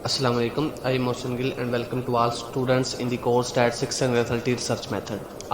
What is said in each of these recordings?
Assalamu alaikum. I am Mohsin Gill and welcome to all students in the course at 630 research method.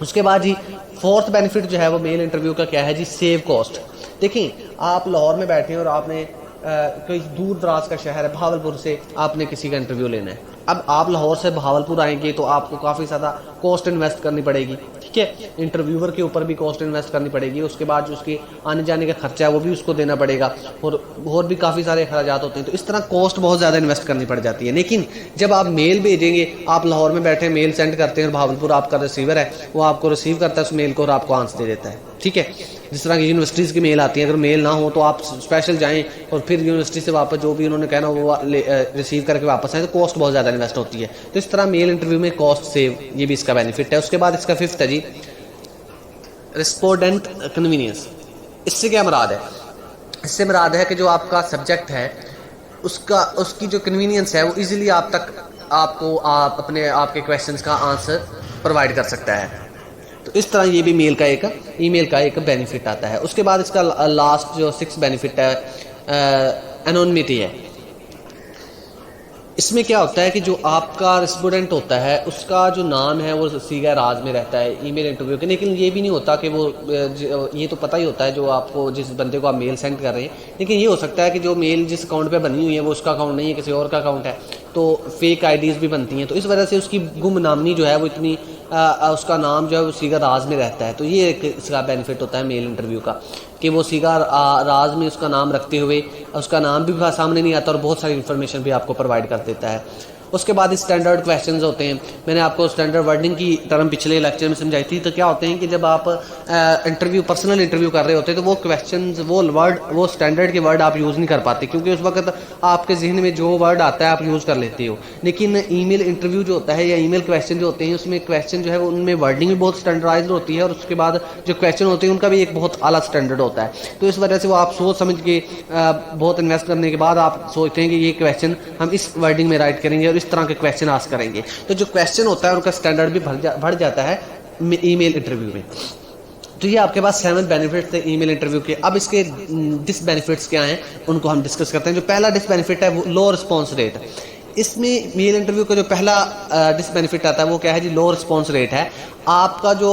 اس کے بعد جی fourth benefit جو ہے وہ میل interview کا کیا ہے جی، سیو کاسٹ. دیکھیں آپ لاہور میں بیٹھے ہیں اور آپ نے کوئی دور دراز کا شہر ہے بہاولپور سے آپ نے کسی کا انٹرویو لینا ہے. اب آپ لاہور سے بہاولپور آئیں گے تو آپ کو کافی زیادہ کاسٹ انویسٹ کرنی پڑے گی. ٹھیک ہے، انٹرویور کے اوپر بھی کاسٹ انویسٹ کرنی پڑے گی. اس کے بعد جو اس کے آنے جانے کا خرچہ ہے وہ بھی اس کو دینا پڑے گا، اور بھی کافی سارے اخراجات ہوتے ہیں. تو اس طرح کاسٹ بہت زیادہ انویسٹ کرنی پڑ جاتی ہے. لیکن جب آپ میل بھیجیں گے، آپ لاہور میں بیٹھے میل سینڈ کرتے ہیں اور بہاولپور آپ کا ریسیور ہے، وہ آپ کو ریسیو کرتا ہے اس میل کو اور آپ کو آنسر دے دیتا ہے. ٹھیک ہے، جس طرح کی یونیورسٹیز کی میل آتی ہیں، اگر میل نہ ہو تو آپ اسپیشل جائیں اور پھر یونیورسٹی سے واپس جو بھی انہوں نے کہنا وہ ریسیو کر کے واپس آئیں، تو کاسٹ بہت زیادہ انویسٹ ہوتی ہے. تو اس طرح میل انٹرویو میں کاسٹ سیو، یہ بھی اس کا بینیفٹ ہے. اس کے بعد اس کا ففتھ ہے جی رسپونڈنٹ کنوینئنس. اس سے کیا مراد ہے؟ اس سے مراد ہے کہ جو آپ کا سبجیکٹ ہے اس کی جو کنوینئنس ہے وہ ایزیلی آپ کو آپ کے کویشچنس کا آنسر پرووائڈ کر سکتا ہے. تو اس طرح یہ بھی ای میل کا ایک بینیفٹ آتا ہے. اس کے بعد اس کا لاسٹ جو 6 بینیفٹ ہے انونیمٹی ہے. اس میں کیا ہوتا ہے کہ جو آپ کا رسپونڈنٹ ہوتا ہے اس کا جو نام ہے وہ صیغہ راز میں رہتا ہے ای میل انٹرویو کے. لیکن یہ بھی نہیں ہوتا کہ وہ یہ تو پتہ ہی ہوتا ہے جو آپ کو جس بندے کو آپ میل سینڈ کر رہے ہیں، لیکن یہ ہو سکتا ہے کہ جو میل جس اکاؤنٹ پہ بنی ہوئی ہے وہ اس کا اکاؤنٹ نہیں ہے، کسی اور کا اکاؤنٹ ہے. تو فیک آئی ڈیز بھی بنتی ہیں، تو اس وجہ سے اس کی گم نامنی جو ہے وہ اتنی اس کا نام جو ہے وہ صیغہ راز میں رہتا ہے. تو یہ ایک اس کا بینیفٹ ہوتا ہے میل انٹرویو کا کہ وہ صیغہ راز میں اس کا نام رکھتے ہوئے اس کا نام بھی سامنے نہیں آتا اور بہت ساری انفارمیشن بھی آپ کو پرووائڈ کر دیتا ہے. اس کے بعد اسٹینڈرڈ کویشچنز ہوتے ہیں. میں نے آپ کو اسٹینڈرڈ ورڈنگ کی ٹرم پچھلے لیکچر میں سمجھائی تھی. تو کیا ہوتے ہیں کہ جب آپ پرسنل انٹرویو کر رہے ہوتے ہیں تو وہ کویشچنز وہ اسٹینڈرڈ کے ورڈ آپ یوز نہیں کر پاتے، کیونکہ اس وقت آپ کے ذہن میں جو ورڈ آتا ہے آپ یوز کر لیتے ہو. لیکن ای میل انٹرویو جو ہوتا ہے یا ای میل کویشچن جو ہوتے ہیں اس میں کویشچن جو ہے وہ ان میں ورڈنگ بھی بہت اسٹینڈرڈائزڈ ہوتی ہے، اور اس کے بعد جو کویشچن ہوتے ہیں ان کا بھی ایک بہت اعلیٰ اسٹینڈرڈ ہوتا ہے. تو اس وجہ سے وہ آپ سوچ سمجھ کے بہت انویسٹ کرنے کے بعد آپ سوچتے ہیں کہ یہ کویشچن ہم اس ورڈنگ میں رائٹ کریں گے اور اس طرح کے کویشچن آسک کریں گے. تو جو کویشچن ہوتا ہے ان کا اسٹینڈرڈ بھی بڑھ جاتا ہے ای میل انٹرویو میں. تو یہ آپ کے پاس 7 بینیفٹس تھے ای میل انٹرویو کے. اب اس کے ڈس بینیفٹس کیا ہیں ان کو ہم ڈسکس کرتے ہیں. جو پہلا ڈس بینیفٹ ہے وہ لو رسپانس ریٹ. اس میں میل انٹرویو کا جو پہلا ڈس بینیفٹ آتا ہے وہ کیا ہے جی، لو رسپانس ریٹ ہے. آپ کا جو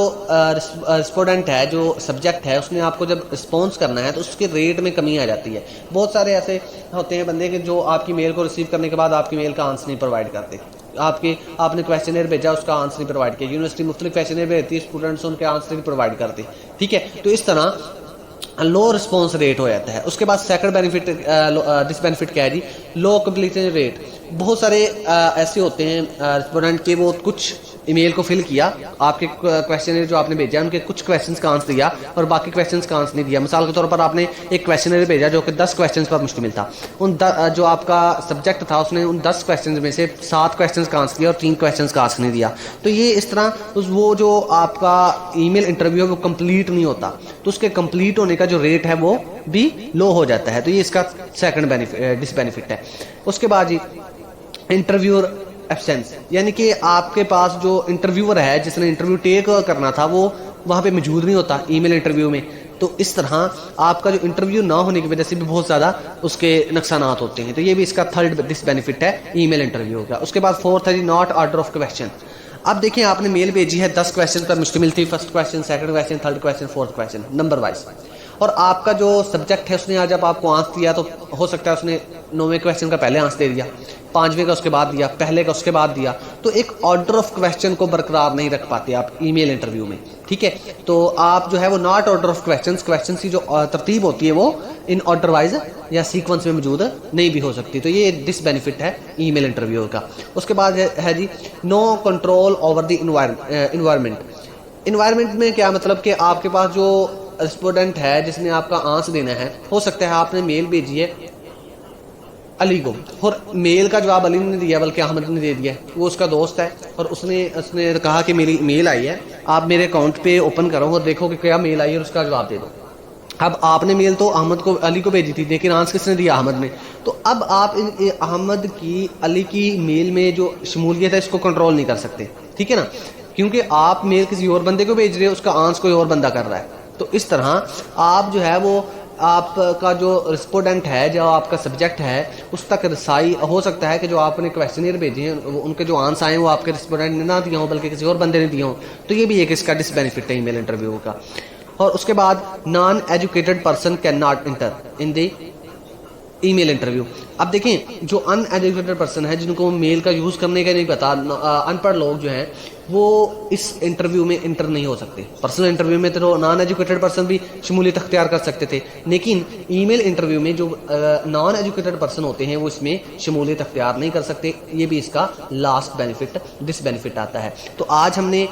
رسپونڈنٹ ہے، جو سبجیکٹ ہے، اس نے آپ کو جب رسپانس کرنا ہے تو اس کے ریٹ میں کمی آ جاتی ہے. بہت سارے ایسے ہوتے ہیں بندے کہ جو آپ کی میل کو ریسیو کرنے کے بعد آپ کی میل کا آنسر نہیں پرووائڈ کرتے. آپ نے کویشچنئر بھیجا، اس کا آنسر نہیں پرووائڈ کیا. یونیورسٹی مختلف کویشچنئر بھیجتی ہے، اسٹوڈنٹس ان کے آنسر نہیں پرووائڈ کرتے. ٹھیک ہے، تو اس طرح لو رسپانس ریٹ ہو جاتا ہے. اس کے بعد سیکنڈ بینیفٹ ڈس بینیفٹ کیا ہے جی، لو کمپلیشن ریٹ. بہت سارے ایسے ہوتے ہیں رسپونڈنٹ کے وہ کچھ ای میل کو فل کیا، آپ کے کویشچنر جو آپ نے بھیجا ان کے کچھ کویشچنس کا آنسر دیا اور باقی کویشچنس کا آنسر نہیں دیا. مثال کے طور پر آپ نے ایک کویشچنر بھیجا جو کہ 10 کویشچنس پر مشتمل تھا. جو آپ کا سبجیکٹ تھا اس نے ان 10 کویشچنز میں سے 7 کویشچنس کا آنسر دیا اور 3 کویشچنس کا آنسر نہیں دیا. تو یہ اس طرح وہ جو آپ کا ای میل انٹرویو وہ کمپلیٹ نہیں ہوتا، تو اس کے کمپلیٹ ہونے کا جو ریٹ ہے وہ بھی لو ہو جاتا ہے. تو یہ اس کا سیکنڈ ڈس بینیفٹ ہے. اس کے بعد جی انٹرویور ایبسینس، یعنی کہ آپ کے پاس جو انٹرویور ہے جس نے انٹرویو ٹیک کرنا تھا وہ وہاں پہ موجود نہیں ہوتا ای میل انٹرویو میں. تو اس طرح آپ کا جو انٹرویو نہ ہونے کی وجہ سے بھی بہت زیادہ اس کے نقصانات ہوتے ہیں. تو یہ بھی اس کا تھرڈ ڈس بینیفٹ ہے ای میل انٹرویو کا. اس کے بعد فورتھ ہے جی ناٹ آرڈر آف کویشچن. اب دیکھیں آپ نے میل بھیجی ہے 10 کویشچن پر مشتمل تھی، first question, second question, third question, fourth question number wise. اور آپ کا جو سبجیکٹ ہے اس نے آج جب آپ کو آنسر دیا تو ہو سکتا ہے اس نے 9ویں کویشچن کا پہلے آنسر دے دیا، 5ویں کا اس کے بعد دیا، پہلے کا اس کے بعد دیا. تو ایک آرڈر آف کویشچن کو برقرار نہیں رکھ پاتے آپ ای میل انٹرویو میں. ٹھیک ہے، تو آپ جو ہے وہ ناٹ آرڈر آف کویشچنس کی جو ترتیب ہوتی ہے وہ ان آرڈر وائز یا سیکوینس میں موجود نہیں بھی ہو سکتی. تو یہ ڈس بینیفٹ ہے ای میل انٹرویو کا. اس کے بعد ہے جی no control over the environment. Environment میں کیا مطلب کہ آپ کے پاس جو رسپونڈنٹ ہے جس نے آپ کا آنسر دینا ہے، ہو سکتا ہے آپ نے میل بھیجی ہے علی کو اور میل کا جواب علی نے نہیں دیا بلکہ احمد نے دے دیا. وہ اس کا دوست ہے اور اس نے کہا کہ میری میل آئی ہے، آپ میرے اکاؤنٹ پہ اوپن کرو اور دیکھو کہ کیا میل آئی ہے اور اس کا جواب دے دو. اب آپ نے میل تو علی کو بھیجی تھی، لیکن آنسر کس نے دیا؟ احمد نے. تو اب آپ احمد کی علی کی میل میں جو شمولیت ہے اس کو کنٹرول نہیں کر سکتے. ٹھیک ہے نا، کیونکہ آپ میل کسی اور بندے کو بھیج رہے ہو، اس کا آنسر کوئی اور بندہ کر رہا ہے. تو اس طرح آپ جو ہے وہ آپ کا جو رسپونڈنٹ ہے, جو آپ کا سبجیکٹ ہے, اس تک رسائی ہو سکتا ہے کہ جو آپ نے کویسچنئر بھیجے ہیں ان کے جو آنسر آئے ہیں وہ آپ کے رسپونڈنٹ نے نہ دیا ہوں بلکہ کسی اور بندے نے دیا ہوں. تو یہ بھی ایک اس کا ڈس بینیفٹ ہے ای میل انٹرویو کا. اور اس کے بعد non educated person can not enter in the email interview. اب دیکھیں جو ان ایجوکیٹڈ پرسن ہے, جن کو میل کا یوز کرنے کا نہیں پتا, ان پڑھ لوگ جو ہیں وہ اس انٹرویو میں انٹر نہیں ہو سکتے. پرسنل انٹرویو میں تو نان ایجوکیٹڈ پرسن بھی شمولیت اختیار کر سکتے تھے, لیکن ای میل انٹرویو میں جو نان ایجوکیٹڈ پرسن ہوتے ہیں وہ اس میں شمولیت اختیار نہیں کر سکتے. یہ بھی اس کا لاسٹ بینیفٹ, ڈس بینیفٹ آتا ہے. تو آج ہم نے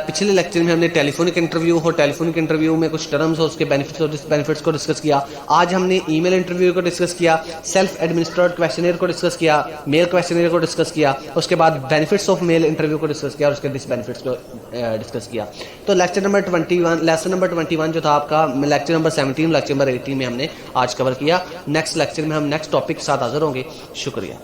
پچھلے لیکچر میں ہم نے ٹیلی فونک انٹرویو اور ٹیلی فونک انٹرویو میں کچھ ٹرمز اور اس کے بینیفٹس اور ڈس بینیفٹس کو ڈسکس کیا. آج ہم نے ای میل انٹرویو کو ڈسکس کیا, سیلف ایڈمنسٹرڈ کویسچنئر کو ڈسکس کیا, میل کویسچنئر کو ڈسکس کیا, اس کے بعد بینیفٹس آف میل انٹرویو کو ڈسکس کیا اور اس کے ڈس بینیفٹس کو ڈسکس کیا. تو لیکچر نمبر 21, لیسن نمبر 21 جو تھا آپ کا, لیکچر نمبر 17, لیکچر نمبر 18 میں ہم نے آج کور کیا. نیکسٹ لیکچر میں ہم نیکسٹ ٹاپک کے ساتھ حاضر ہوں گے. شکریہ.